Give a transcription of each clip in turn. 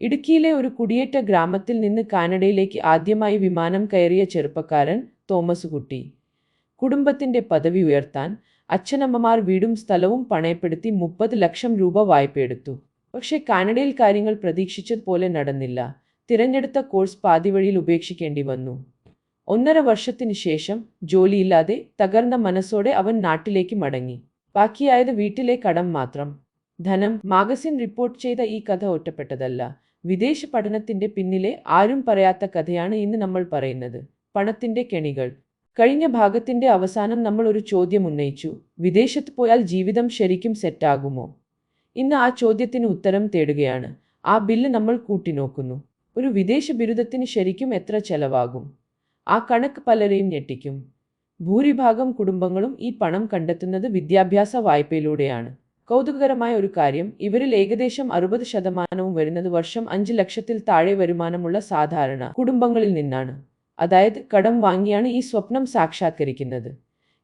ഇടുക്കിയിലെ ഒരു കുടിയേറ്റ ഗ്രാമത്തിൽ നിന്ന് കാനഡയിലേക്ക് ആദ്യമായി വിമാനം കയറിയ ചെറുപ്പക്കാരൻ തോമസ് കുട്ടി. കുടുംബത്തിന്റെ പദവി ഉയർത്താൻ അച്ഛനമ്മമാർ വീടും സ്ഥലവും പണയപ്പെടുത്തി 30 ലക്ഷം രൂപ വായ്പയെടുത്തു. പക്ഷേ കാനഡയിൽ കാര്യങ്ങൾ പ്രതീക്ഷിച്ചതുപോലെ നടന്നില്ല. തിരഞ്ഞെടുത്ത കോഴ്സ് പാതിവഴിയിൽ ഉപേക്ഷിക്കേണ്ടി വന്നു. 1.5 വർഷത്തിന് ശേഷം ജോലിയില്ലാതെ തകർന്ന മനസ്സോടെ അവൻ നാട്ടിലേക്ക് മടങ്ങി. ബാക്കിയായത് വീട്ടിലെ കടം മാത്രം. ധനം മാഗസിൻ റിപ്പോർട്ട് ചെയ്ത ഈ കഥ ഒറ്റപ്പെട്ടതല്ല. വിദേശ പഠനത്തിന്റെ പിന്നിലെ ആരും പറയാത്ത കഥയാണ് ഇന്ന് നമ്മൾ പറയുന്നത്. പണത്തിന്റെ കെണികൾ. കഴിഞ്ഞ ഭാഗത്തിന്റെ അവസാനം നമ്മൾ ഒരു ചോദ്യം ഉന്നയിച്ചു: വിദേശത്ത് പോയാൽ ജീവിതം ശരിക്കും സെറ്റാകുമോ? ഇന്ന് ആ ചോദ്യത്തിന് ഉത്തരം തേടുകയാണ്. ആ ബില്ല് നമ്മൾ കൂട്ടിനോക്കുന്നു. ഒരു വിദേശ ബിരുദത്തിന് ശരിക്കും എത്ര ചെലവാകും? ആ കണക്ക് പലരെയും ഞെട്ടിക്കും. ഭൂരിഭാഗം കുടുംബങ്ങളും ഈ പണം കണ്ടെത്തുന്നത് വിദ്യാഭ്യാസ വായ്പയിലൂടെയാണ്. കൗതുകകരമായ ഒരു കാര്യം, ഇവരിൽ ഏകദേശം 60% വരുന്നത് വർഷം 5 ലക്ഷത്തിൽ താഴെ വരുമാനമുള്ള സാധാരണ കുടുംബങ്ങളിൽ നിന്നാണ്. അതായത് കടം വാങ്ങിയാണ് ഈ സ്വപ്നം സാക്ഷാത്കരിക്കുന്നത്.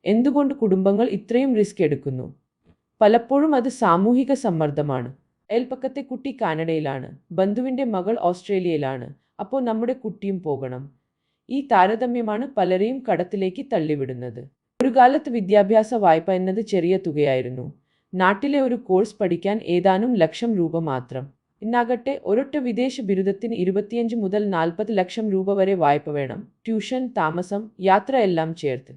എന്തുകൊണ്ട് കുടുംബങ്ങൾ ഇത്രയും റിസ്ക് എടുക്കുന്നു? പലപ്പോഴും അത് സാമൂഹിക സമ്മർദ്ദമാണ്. അയൽപ്പക്കത്തെ കുട്ടി കാനഡയിലാണ്, ബന്ധുവിന്റെ മകൾ ഓസ്ട്രേലിയയിലാണ്, അപ്പോൾ നമ്മുടെ കുട്ടിയും പോകണം. ഈ താരതമ്യമാണ് പലരെയും കടത്തിലേക്ക് തള്ളിവിടുന്നത്. ഒരു കാലത്ത് വിദ്യാഭ്യാസ വായ്പ എന്നത് ചെറിയ തുകയായിരുന്നു. നാട്ടിലെ ഒരു കോഴ്സ് പഠിക്കാൻ ഏതാനും ലക്ഷം രൂപ മാത്രം. ഇന്നാകട്ടെ ഒരൊറ്റ വിദേശ ബിരുദത്തിന് 25 മുതൽ 40 ലക്ഷം രൂപ വരെ വായ്പ വേണം. ട്യൂഷൻ, താമസം, യാത്ര എല്ലാം ചേർത്ത്.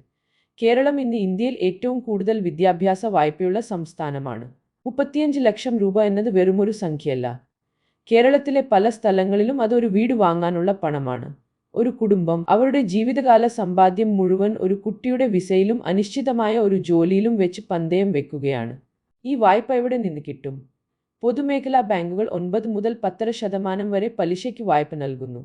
കേരളം ഇന്ന് ഇന്ത്യയിൽ ഏറ്റവും കൂടുതൽ വിദ്യാഭ്യാസ വായ്പയുള്ള സംസ്ഥാനമാണ്. 35 ലക്ഷം രൂപ എന്നത് വെറുമൊരു സംഖ്യയല്ല. കേരളത്തിലെ പല സ്ഥലങ്ങളിലും അതൊരു വീട് വാങ്ങാനുള്ള പണമാണ്. ഒരു കുടുംബം അവരുടെ ജീവിതകാല സമ്പാദ്യം മുഴുവൻ ഒരു കുട്ടിയുടെ വിസയിലും അനിശ്ചിതമായ ഒരു ജോലിയിലും വെച്ച് പന്തയം വെക്കുകയാണ്. ഈ വായ്പ എവിടെ നിന്ന് കിട്ടും? പൊതുമേഖലാ ബാങ്കുകൾ 9 മുതൽ 10% വരെ പലിശയ്ക്ക് വായ്പ നൽകുന്നു.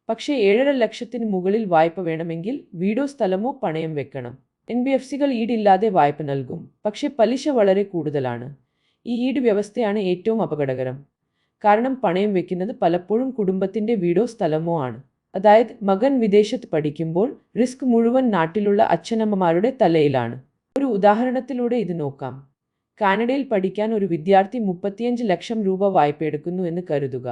പക്ഷേ 7.5 ലക്ഷത്തിന് മുകളിൽ വായ്പ വേണമെങ്കിൽ വീടോ സ്ഥലമോ പണയം വെക്കണം. NBFCകൾ ഈടില്ലാതെ വായ്പ നൽകും, പക്ഷേ പലിശ വളരെ കൂടുതലാണ്. ഈ ഈട് വ്യവസ്ഥയാണ് ഏറ്റവും അപകടകരം. കാരണം പണയം വെക്കുന്നത് പലപ്പോഴും കുടുംബത്തിന്റെ വീടോ സ്ഥലമോ ആണ്. അതായത് മകൻ വിദേശത്ത് പഠിക്കുമ്പോൾ റിസ്ക് മുഴുവൻ നാട്ടിലുള്ള അച്ഛനമ്മമാരുടെ തലയിലാണ്. ഒരു ഉദാഹരണത്തിലൂടെ ഇത് നോക്കാം. കാനഡയിൽ പഠിക്കാൻ ഒരു വിദ്യാർത്ഥി 35 ലക്ഷം രൂപ വായ്പയെടുക്കുന്നു എന്ന് കരുതുക.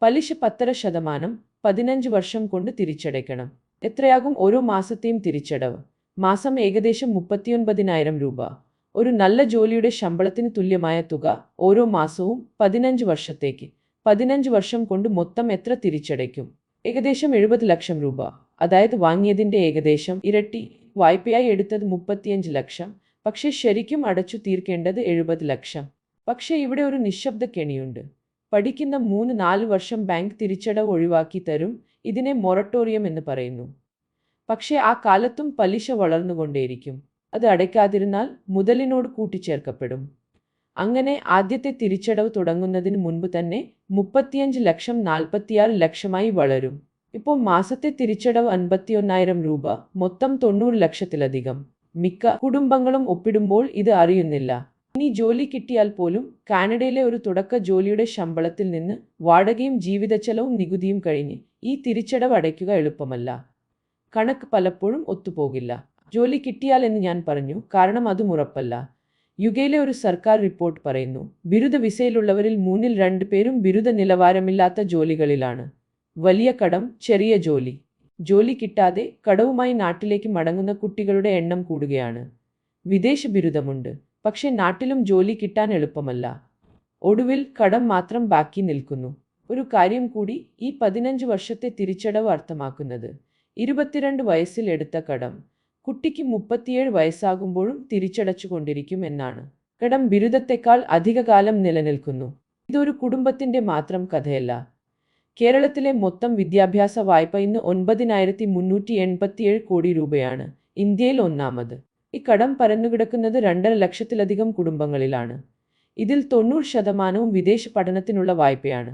പലിശ 10%, 15 വർഷം കൊണ്ട് തിരിച്ചടയ്ക്കണം. എത്രയാകും ഓരോ മാസത്തെയും തിരിച്ചടവ്? മാസം ഏകദേശം 39,000 രൂപ. ഒരു നല്ല ജോലിയുടെ ശമ്പളത്തിന് തുല്യമായ തുക. ഓരോ മാസവും 15 വർഷത്തേക്ക്. 15 വർഷം കൊണ്ട് മൊത്തം എത്ര തിരിച്ചടയ്ക്കും? ഏകദേശം 70 ലക്ഷം രൂപ. അതായത് വാങ്ങിയതിൻ്റെ ഏകദേശം ഇരട്ടി. വായ്പയായി എടുത്തത് 35 ലക്ഷം, പക്ഷേ ശരിക്കും അടച്ചു തീർക്കേണ്ടത് 70 ലക്ഷം. പക്ഷേ ഇവിടെ ഒരു നിശബ്ദ കെണിയുണ്ട്. പഠിക്കുന്ന 3-4 വർഷം ബാങ്ക് തിരിച്ചടവ് ഒഴിവാക്കി തരും. ഇതിനെ മൊറട്ടോറിയം എന്ന് പറയുന്നു. പക്ഷേ ആ കാലത്തും പലിശ വളർന്നുകൊണ്ടേയിരിക്കും. അത് അടയ്ക്കാതിരുന്നാൽ മുതലിനോട് കൂട്ടിച്ചേർക്കപ്പെടും. അങ്ങനെ ആദ്യത്തെ തിരിച്ചടവ് തുടങ്ങുന്നതിന് മുൻപ് തന്നെ 35 ലക്ഷം 46 ലക്ഷമായി വളരും. ഇപ്പോൾ മാസത്തെ തിരിച്ചടവ് 51,000 രൂപ, മൊത്തം 90 ലക്ഷത്തിലധികം. മിക്ക കുടുംബങ്ങളും ഒപ്പിടുമ്പോൾ ഇത് അറിയുന്നില്ല. ഇനി ജോലി കിട്ടിയാൽ പോലും കാനഡയിലെ ഒരു തുടക്ക ജോലിയുടെ ശമ്പളത്തിൽ നിന്ന് വാടകയും ജീവിതച്ചെലവും നികുതിയും കഴിഞ്ഞ് ഈ തിരിച്ചടവ് അടയ്ക്കുക എളുപ്പമല്ല. കണക്ക് പലപ്പോഴും ഒത്തുപോകില്ല. ജോലി കിട്ടിയാൽ എന്ന് ഞാൻ പറഞ്ഞു, കാരണം അതും ഉറപ്പല്ല. യുകെയിലെ ഒരു സർക്കാർ റിപ്പോർട്ട് പറയുന്നു, ബിരുദ വിസയിലുള്ളവരിൽ 3-ൽ 2 പേരും ബിരുദ നിലവാരമില്ലാത്ത ജോലികളിലാണ്. വലിയ കടം, ചെറിയ ജോലി. ജോലി കിട്ടാതെ കടവുമായി നാട്ടിലേക്ക് മടങ്ങുന്ന കുട്ടികളുടെ എണ്ണം കൂടുകയാണ്. വിദേശ ബിരുദമുണ്ട്, പക്ഷേ നാട്ടിലും ജോലി കിട്ടാൻ എളുപ്പമല്ല. ഒടുവിൽ കടം മാത്രം ബാക്കി നിൽക്കുന്നു. ഒരു കാര്യം കൂടി, ഈ 15 വർഷത്തെ തിരിച്ചടവ് അർത്ഥമാക്കുന്നത് 22 വയസ്സിൽ എടുത്ത കടം കുട്ടിക്ക് 37 വയസ്സാകുമ്പോഴും തിരിച്ചടച്ചുകൊണ്ടിരിക്കും എന്നാണ്. കടം ബിരുദത്തെക്കാൾ അധികകാലം നിലനിൽക്കുന്നു. ഇതൊരു കുടുംബത്തിന്റെ മാത്രം കഥയല്ല. കേരളത്തിലെ മൊത്തം വിദ്യാഭ്യാസ വായ്പ ഇന്ന് 9,387 കോടി രൂപയാണ്. ഇന്ത്യയിൽ ഒന്നാമത്. ഈ കടം പരന്നുകിടക്കുന്നത് 2.5 ലക്ഷത്തിലധികം കുടുംബങ്ങളിലാണ്. ഇതിൽ 90% വിദേശ പഠനത്തിനുള്ള വായ്പയാണ്.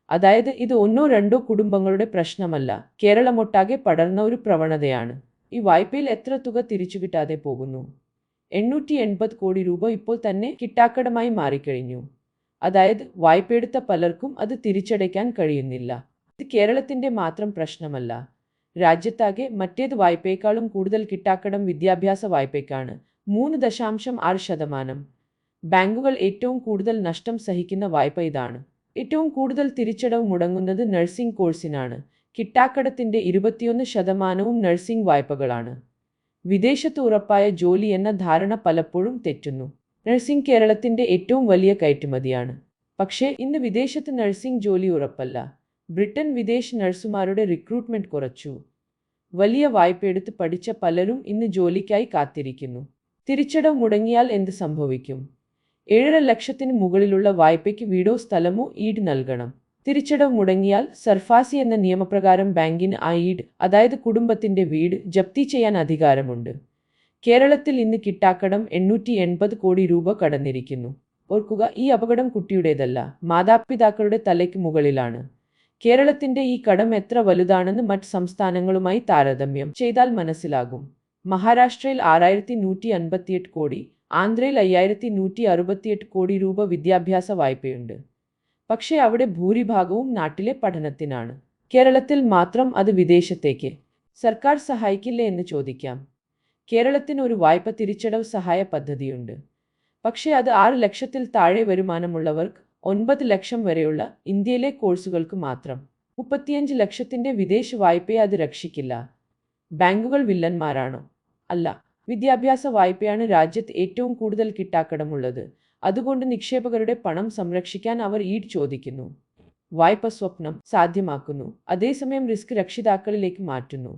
അതായത് ഇത് 1-2 കുടുംബങ്ങളുടെ പ്രശ്നമല്ല, കേരളമൊട്ടാകെ പടർന്ന ഒരു പ്രവണതയാണ്. ഈ വായ്പയിൽ എത്ര തുക തിരിച്ചു കിട്ടാതെ പോകുന്നു? 880 കോടി രൂപ ഇപ്പോൾ തന്നെ കിട്ടാക്കടമായി മാറിക്കഴിഞ്ഞു. അതായത് വായ്പയെടുത്ത പലർക്കും അത് തിരിച്ചടയ്ക്കാൻ കഴിയുന്നില്ല. ഇത് കേരളത്തിന്റെ മാത്രം പ്രശ്നമല്ല. രാജ്യത്താകെ മറ്റേത് വായ്പയേക്കാളും കൂടുതൽ കിട്ടാക്കടം വിദ്യാഭ്യാസ വായ്പയ്ക്കാണ്. 3.6%. ബാങ്കുകൾ ഏറ്റവും കൂടുതൽ നഷ്ടം സഹിക്കുന്ന വായ്പ ഇതാണ്. ഏറ്റവും കൂടുതൽ തിരിച്ചടവ് മുടങ്ങുന്നത് നഴ്സിംഗ് കോഴ്സിനാണ്. കിട്ടാക്കടത്തിന്റെ 21% നഴ്സിംഗ് വായ്പകളാണ്. വിദേശത്ത് ഉറപ്പായ ജോലി എന്ന ധാരണ പലപ്പോഴും തെറ്റുന്നു. നഴ്സിംഗ് കേരളത്തിന്റെ ഏറ്റവും വലിയ കയറ്റുമതിയാണ്. പക്ഷേ ഇന്ന് വിദേശത്ത് നഴ്സിംഗ് ജോലി ഉറപ്പല്ല. ബ്രിട്ടൻ വിദേശ നഴ്സുമാരുടെ റിക്രൂട്ട്മെന്റ് കുറച്ചു. വലിയ വായ്പയെടുത്ത് പഠിച്ച പലരും ഇന്ന് ജോലിക്കായി കാത്തിരിക്കുന്നു. തിരിച്ചടവ് മുടങ്ങിയാൽ എന്ത് സംഭവിക്കും? 7.5 ലക്ഷത്തിന് മുകളിലുള്ള വായ്പയ്ക്ക് വീടോ സ്ഥലമോ ഈട് നൽകണം. തിരിച്ചടവ് മുടങ്ങിയാൽ സർഫാസി എന്ന നിയമപ്രകാരം ബാങ്കിന് ആ ഈട്, അതായത് കുടുംബത്തിന്റെ വീട്, ജപ്തി ചെയ്യാൻ അധികാരമുണ്ട്. കേരളത്തിൽ ഇന്ന് കിട്ടാക്കടം 880 കോടി രൂപ കടന്നിരിക്കുന്നു. ഓർക്കുക, ഈ അപകടം കുട്ടിയുടേതല്ല, മാതാപിതാക്കളുടെ തലയ്ക്ക് മുകളിലാണ്. കേരളത്തിന്റെ ഈ കടം എത്ര വലുതാണെന്ന് മറ്റ് സംസ്ഥാനങ്ങളുമായി താരതമ്യം ചെയ്താൽ മനസ്സിലാകും. മഹാരാഷ്ട്രയിൽ 6158 കോടി, ആന്ധ്രയിൽ 5168 കോടി രൂപ വിദ്യാഭ്യാസ വായ്പയുണ്ട്. പക്ഷേ അവിടെ ഭൂരിഭാഗവും നാട്ടിലെ പഠനത്തിനാണ്. കേരളത്തിൽ മാത്രം അത് വിദേശത്തേക്ക്. സർക്കാർ സഹായിക്കില്ലേ എന്ന് ചോദിക്കാം. കേരളത്തിന് ഒരു വായ്പ തിരിച്ചടവ് സഹായ പദ്ധതിയുണ്ട്. പക്ഷേ അത് 6 ലക്ഷത്തിൽ താഴെ വരുമാനമുള്ളവർക്ക്, 9 ലക്ഷം വരെയുള്ള ഇന്ത്യയിലെ കോഴ്സുകൾക്ക് മാത്രം. 35 ലക്ഷത്തിന്റെ വിദേശ വായ്പയെ അത് രക്ഷിക്കില്ല. ബാങ്കുകൾ വില്ലന്മാരാണോ? അല്ല. വിദ്യാഭ്യാസ വായ്പയാണ് രാജ്യത്ത് ഏറ്റവും കൂടുതൽ കിട്ടാക്കടമുള്ളത്. അതുകൊണ്ട് നിക്ഷേപകരുടെ പണം സംരക്ഷിക്കാൻ അവർ ഈട് ചോദിക്കുന്നു. വായ്പ സ്വപ്നം സാധ്യമാക്കുന്നു, അതേസമയം റിസ്ക് രക്ഷിതാക്കളിലേക്ക് മാറ്റുന്നു.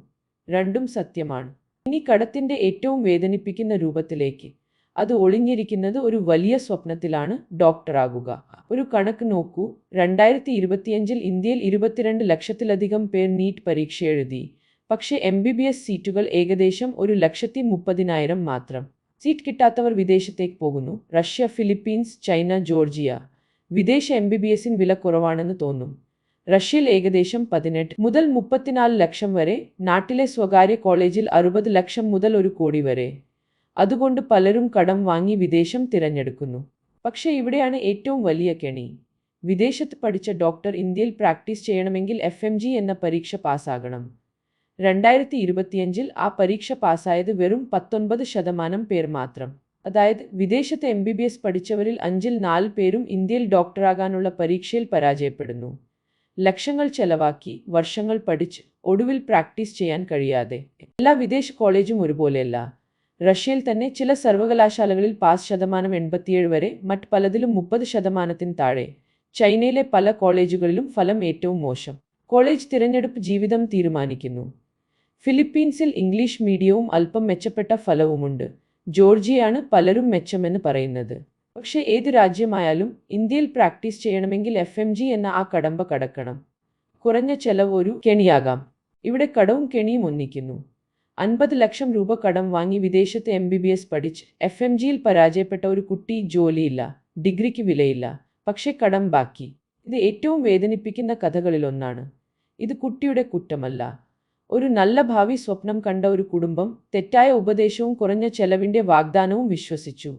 രണ്ടും സത്യമാണ്. ഇനി കടത്തിന്റെ ഏറ്റവും വേദനിപ്പിക്കുന്ന രൂപത്തിലേക്ക്. അത് ഒളിഞ്ഞിരിക്കുന്നത് ഒരു വലിയ സ്വപ്നത്തിലാണ്: ഡോക്ടറാകുക. ഒരു കണക്ക് നോക്കൂ. 2025-ൽ ഇന്ത്യയിൽ 22 ലക്ഷത്തിലധികം പേർ നീറ്റ് പരീക്ഷ എഴുതി. പക്ഷേ MBBS സീറ്റുകൾ ഏകദേശം 1,30,000 മാത്രം. സീറ്റ് കിട്ടാത്തവർ വിദേശത്തേക്ക് പോകുന്നു. Russia, Philippines, China, Georgia. വിദേശ MBBSന് വില കുറവാണെന്ന് തോന്നും. റഷ്യയിൽ ഏകദേശം 18 മുതൽ 34 ലക്ഷം വരെ, നാട്ടിലെ സ്വകാര്യ കോളേജിൽ 60 ലക്ഷം മുതൽ 1 കോടി വരെ. അതുകൊണ്ട് പലരും കടം വാങ്ങി വിദേശം തിരഞ്ഞെടുക്കുന്നു. പക്ഷേ ഇവിടെയാണ് ഏറ്റവും വലിയ കെണി. വിദേശത്ത് പഠിച്ച ഡോക്ടർ ഇന്ത്യയിൽ പ്രാക്ടീസ് ചെയ്യണമെങ്കിൽ FMG എന്ന പരീക്ഷ പാസ്സാകണം. 2025-ൽ ആ പരീക്ഷ പാസ്സായത് വെറും 19% പേർ മാത്രം. അതായത് വിദേശത്ത് MBBS പഠിച്ചവരിൽ 5-ൽ 4 പേരും ഇന്ത്യയിൽ ഡോക്ടറാകാനുള്ള പരീക്ഷയിൽ പരാജയപ്പെടുന്നു. ലക്ഷങ്ങൾ ചെലവാക്കി, വർഷങ്ങൾ പഠിച്ച്, ഒടുവിൽ പ്രാക്ടീസ് ചെയ്യാൻ കഴിയാതെ. എല്ലാ വിദേശ കോളേജും ഒരുപോലെയല്ല. റഷ്യയിൽ തന്നെ ചില സർവകലാശാലകളിൽ പാസ് ശതമാനം 87 വരെ, മറ്റ് പലതിലും 30%-ന് താഴെ. ചൈനയിലെ പല കോളേജുകളിലും ഫലം ഏറ്റവും മോശം. കോളേജ് തിരഞ്ഞെടുപ്പ് ജീവിതം തീരുമാനിക്കുന്നു. ഫിലിപ്പീൻസിൽ ഇംഗ്ലീഷ് മീഡിയവും അല്പം മെച്ചപ്പെട്ട ഫലവുമുണ്ട്. ജോർജിയയാണ് പലരും മെച്ചമെന്ന് പറയുന്നത്. പക്ഷേ ഏത് രാജ്യമായാലും ഇന്ത്യയിൽ പ്രാക്ടീസ് ചെയ്യണമെങ്കിൽ FMG എന്ന ആ കടമ്പ കടക്കണം. കുറഞ്ഞ ചെലവ് ഒരു കെണിയാകാം. ഇവിടെ കടവും കെണിയും ഒന്നിക്കുന്നു. 50 ലക്ഷം രൂപ കടം വാങ്ങി വിദേശത്ത് MBBS പഠിച്ച് FMGയിൽ പരാജയപ്പെട്ട ഒരു കുട്ടി, ജോലിയില്ല, ഡിഗ്രിക്ക് വിലയില്ല, പക്ഷേ കടം ബാക്കി. ഇത് ഏറ്റവും വേദനിപ്പിക്കുന്ന കഥകളിലൊന്നാണ്. ഇത് കുട്ടിയുടെ കുറ്റമല്ല. ഒരു നല്ല ഭാവി സ്വപ്നം കണ്ട ഒരു കുടുംബം തെറ്റായ ഉപദേശവും കുറഞ്ഞ ചെലവിന്റെ വാഗ്ദാനവും വിശ്വസിച്ചു.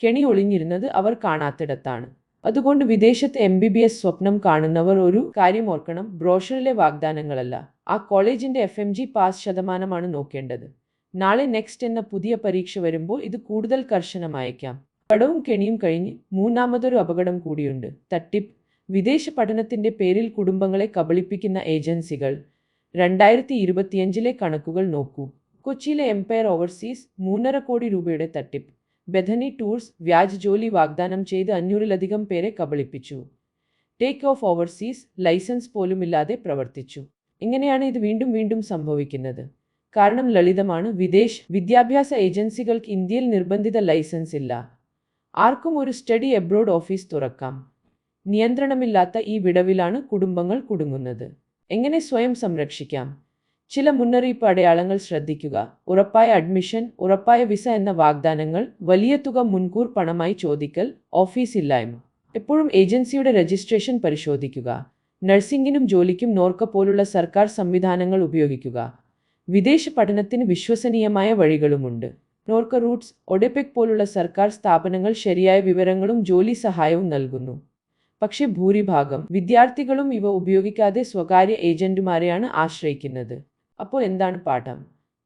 കെണി ഒളിഞ്ഞിരുന്നത് അവർ കാണാത്തിടത്താണ്. അതുകൊണ്ട് വിദേശത്ത് MBBS സ്വപ്നം കാണുന്നവർ ഒരു കാര്യം ഓർക്കണം: ബ്രോഷറിലെ വാഗ്ദാനങ്ങളല്ല, ആ കോളേജിന്റെ FMG പാസ് ശതമാനമാണ് നോക്കേണ്ടത്. നാളെ നെക്സ്റ്റ് എന്ന പുതിയ പരീക്ഷ വരുമ്പോൾ ഇത് കൂടുതൽ കർശനമായേക്കാം. കടവും കെണിയും കഴിഞ്ഞ് മൂന്നാമതൊരു അപകടം കൂടിയുണ്ട്: തട്ടിപ്പ്. വിദേശ പഠനത്തിന്റെ പേരിൽ കുടുംബങ്ങളെ കബളിപ്പിക്കുന്ന ഏജൻസികൾ. 2025-ലെ കണക്കുകൾ നോക്കൂ. കൊച്ചിയിലെ എംപയർ ഓവർസീസ് 3.5 കോടി രൂപയുടെ തട്ടിപ്പ്. ബെഥനി ടൂർസ് വ്യാജ ജോലി വാഗ്ദാനം ചെയ്ത് 500-ലധികം പേരെ കബളിപ്പിച്ചു. ടേക്ക് ഓഫ് ഓവർസീസ് ലൈസൻസ് പോലുമില്ലാതെ പ്രവർത്തിച്ചു. എങ്ങനെയാണ് ഇത് വീണ്ടും വീണ്ടും സംഭവിക്കുന്നത്? കാരണം ലളിതമാണ്: വിദേശ വിദ്യാഭ്യാസ ഏജൻസികൾക്ക് ഇന്ത്യയിൽ നിർബന്ധിത ലൈസൻസ് ഇല്ല. ആർക്കും ഒരു സ്റ്റഡി എബ്രോഡ് ഓഫീസ് തുറക്കാം. നിയന്ത്രണമില്ലാത്ത ഈ വിടവിലാണ് കുടുംബങ്ങൾ കുടുങ്ങുന്നത്. എങ്ങനെ സ്വയം സംരക്ഷിക്കാം? ചില മുന്നറിയിപ്പ് അടയാളങ്ങൾ ശ്രദ്ധിക്കുക: ഉറപ്പായ അഡ്മിഷൻ, ഉറപ്പായ വിസ എന്ന വാഗ്ദാനങ്ങൾ, വലിയ തുക മുൻകൂർ പണമായി ചോദിക്കൽ, ഓഫീസ് ഇല്ലായ്മ. എപ്പോഴും ഏജൻസിയുടെ രജിസ്ട്രേഷൻ പരിശോധിക്കുക. നഴ്സിംഗിനും ജോലിക്കും നോർക്ക പോലുള്ള സർക്കാർ സംവിധാനങ്ങൾ ഉപയോഗിക്കുക. വിദേശ പഠനത്തിന് വിശ്വസനീയമായ വഴികളുമുണ്ട്. നോർക്ക റൂട്ട്സ്, ഒഡെപെക് പോലുള്ള സർക്കാർ സ്ഥാപനങ്ങൾ ശരിയായ വിവരങ്ങളും ജോലി സഹായവും നൽകുന്നു. പക്ഷേ ഭൂരിഭാഗം വിദ്യാർത്ഥികളും ഇവ ഉപയോഗിക്കാതെ സ്വകാര്യ ഏജന്റുമാരെയാണ് ആശ്രയിക്കുന്നത്. അപ്പോൾ എന്താണ് പാഠം?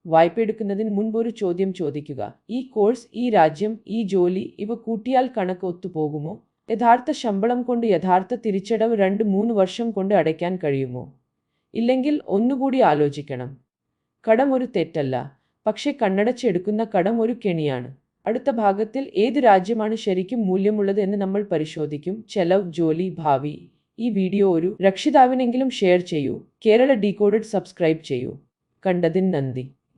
വായ്പ എടുക്കുന്നതിന് മുൻപ് ഒരു ചോദ്യം ചോദിക്കുക: ഈ കോഴ്സ്, ഈ രാജ്യം, ഈ ജോലി, ഇവ കൂട്ടിയാൽ കണക്ക് ഒത്തുപോകുമോ? യഥാർത്ഥ ശമ്പളം കൊണ്ട് യഥാർത്ഥ തിരിച്ചടവ് 2-3 വർഷം കൊണ്ട് അടയ്ക്കാൻ കഴിയുമോ? ഇല്ലെങ്കിൽ ഒന്നുകൂടി ആലോചിക്കണം. കടം ഒരു തെറ്റല്ല, പക്ഷേ കണ്ണടച്ചെടുക്കുന്ന കടം ഒരു കെണിയാണ്. അടുത്ത ഭാഗത്തിൽ ഏത് രാജ്യമാണ് ശരിക്കും മൂല്യമുള്ളത് എന്ന് നമ്മൾ പരിശോധിക്കും. ചെലവ്, ജോലി, ഭാവി. ഈ വീഡിയോ ഒരു രക്ഷിതാവിനെങ്കിലും ഷെയർ ചെയ്യൂ. കേരള ഡീകോഡഡ് സബ്സ്ക്രൈബ് ചെയ്യൂ. കണ്ടതിന് നന്ദി.